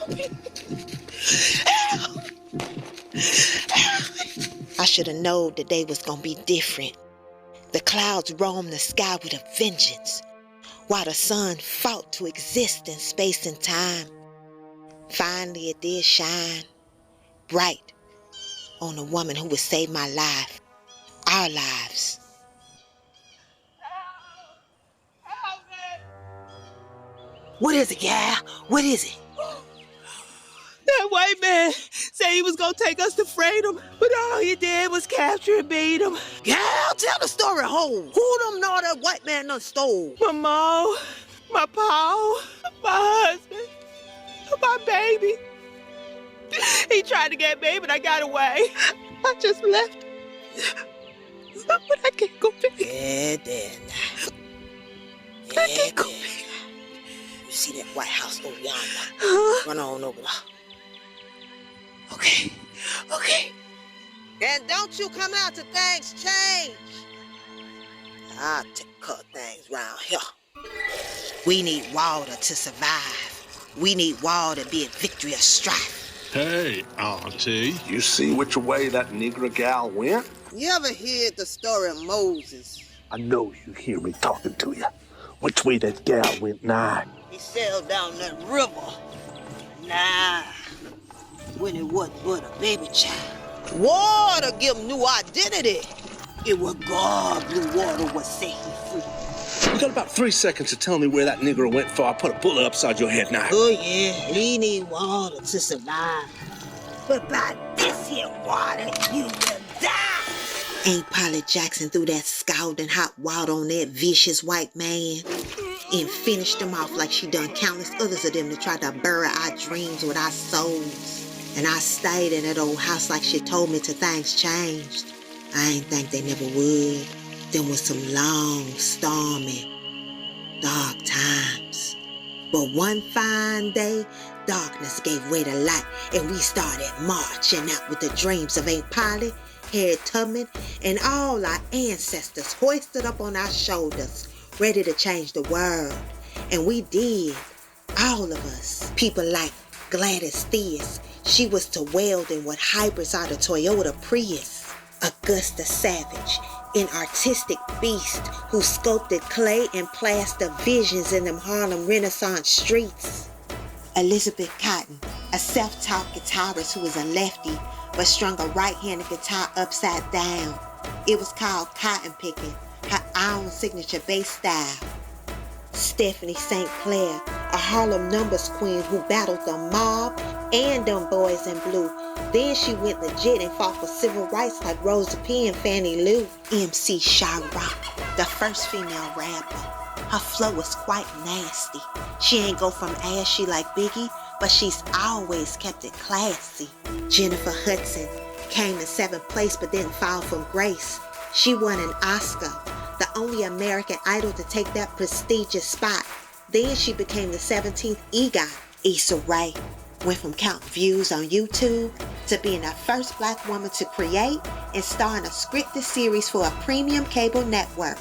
Help me. Help. Help me. I should have known the day was gonna be different. The clouds roamed the sky with a vengeance, while the sun fought to exist in space and time. Finally, it did shine, bright, on the woman who would save my life, our lives. Help me. What is it, yeah? What is it? That white man said he was gonna take us to freedom, but all he did was capture and beat him. Gal, tell the story whole. Who them know that white man done stole? My mom, my pa, my husband, my baby. He tried to get me, but I got away. I just left. But I can't go back. Yeah, then. I can't go back. You see that White House over yonder? Run on over there. Okay. And don't you come out till things change. I'll take cut things round here. We need water to survive. We need water to be a victory of strife. Hey, Auntie. You see which way that nigger gal went? You ever heard the story of Moses? I know you hear me talking to you. Which way that gal went now? He sailed down that river. Nah, when it wasn't but a baby child. Water give him new identity. It was God blue water was set him free. You got about 3 seconds to tell me where that nigger went before I put a bullet upside your head now. Oh yeah, we need water to survive. But by this here water, you will die. Ain't Polly Jackson threw that scalding hot water on that vicious white man and finished them off like she done countless others of them to try to bury our dreams with our souls. And I stayed in that old house like she told me till things changed. I ain't think they never would. Them was some long, stormy, dark times. But one fine day, darkness gave way to light, and we started marching out with the dreams of Aunt Polly, Harriet Tubman, and all our ancestors hoisted up on our shoulders, ready to change the world. And we did, all of us. People like Gladys Theus, she was to weld in what hybrids are to Toyota Prius. Augusta Savage, an artistic beast who sculpted clay and plaster visions in them Harlem Renaissance streets. Elizabeth Cotton, a self-taught guitarist who was a lefty but strung a right-handed guitar upside down. It was called cotton picking, her own signature bass style. Stephanie St. Clair, a Harlem numbers queen who battled the mob and them boys in blue. Then she went legit and fought for civil rights like Rosa P and Fannie Lou. MC sha-rock, the first female rapper. Her flow was quite nasty. She ain't go from ashy like Biggie, but she's always kept it classy. Jennifer Hudson came in 7th place but didn't fall from grace. She won an Oscar, the only American Idol to take that prestigious spot. Then she became the 17th EGOT. Issa Rae went from counting views on YouTube to being the first Black woman to create and star in a scripted series for a premium cable network.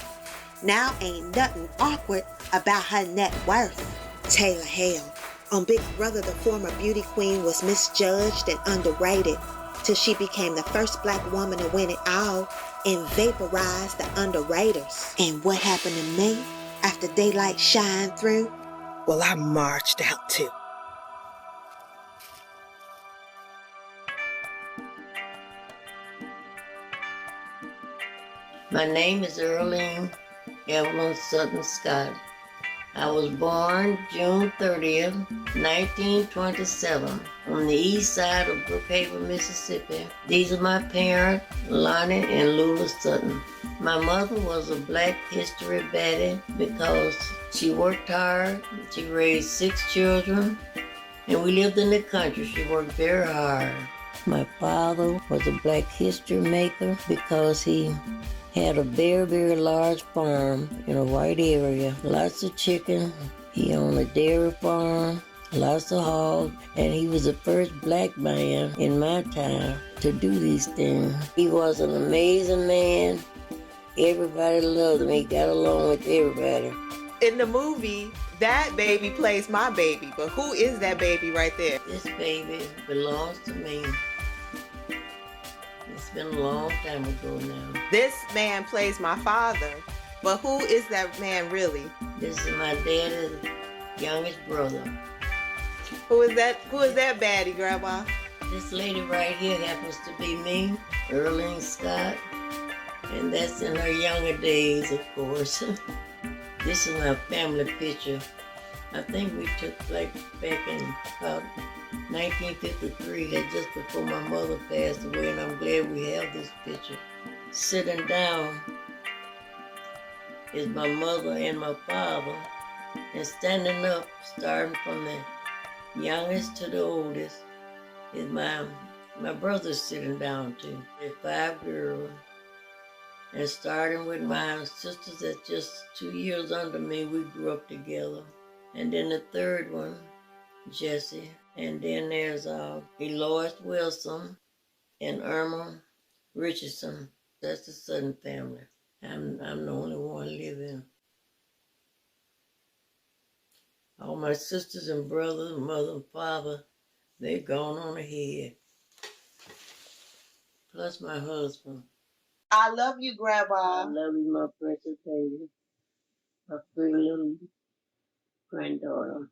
Now ain't nothing awkward about her net worth. Taylor Hale, on Big Brother, the former beauty queen was misjudged and underrated till she became the first Black woman to win it all and vaporize the underraters. And what happened to me after daylight shined through? Well, I marched out too. My name is Earlene Evelyn Sutton Scott. I was born June 30th, 1927, on the east side of Brookhaven, Mississippi. These are my parents, Lonnie and Lula Sutton. My mother was a Black History baddie because she worked hard. She raised 6 children, and we lived in the country. She worked very hard. My father was a Black History maker because he had a very, very large farm in a white area. Lots of chicken. He owned a dairy farm, lots of hogs, and he was the first Black man in my time to do these things. He was an amazing man. Everybody loved him. He got along with everybody. In the movie, That baby plays my baby, but who is that baby right there? This baby belongs to me. It's been a long time ago now. This man plays my father, but who is that man really? This is my daddy's youngest brother. Who is that? Who is that baddie, Grandma? This lady right here happens to be me, Erling Scott, and that's in her younger days, of course. This is my family picture. I think we took like back in about 1953, that's just before my mother passed away, and I'm glad we have this picture. Sitting down is my mother and my father, and standing up, starting from the youngest to the oldest, is my brother's sitting down too. There's 5 girls, and starting with my sisters that's just 2 years under me, we grew up together. And then the third one, Jessie. And then there's Eloise Wilson and Irma Richardson. That's the Sutton family. I'm the only one living. All my sisters and brothers, mother and father, they've gone on ahead. Plus my husband. I love you, Grandma. I love you, my precious baby. My pretty little granddaughter.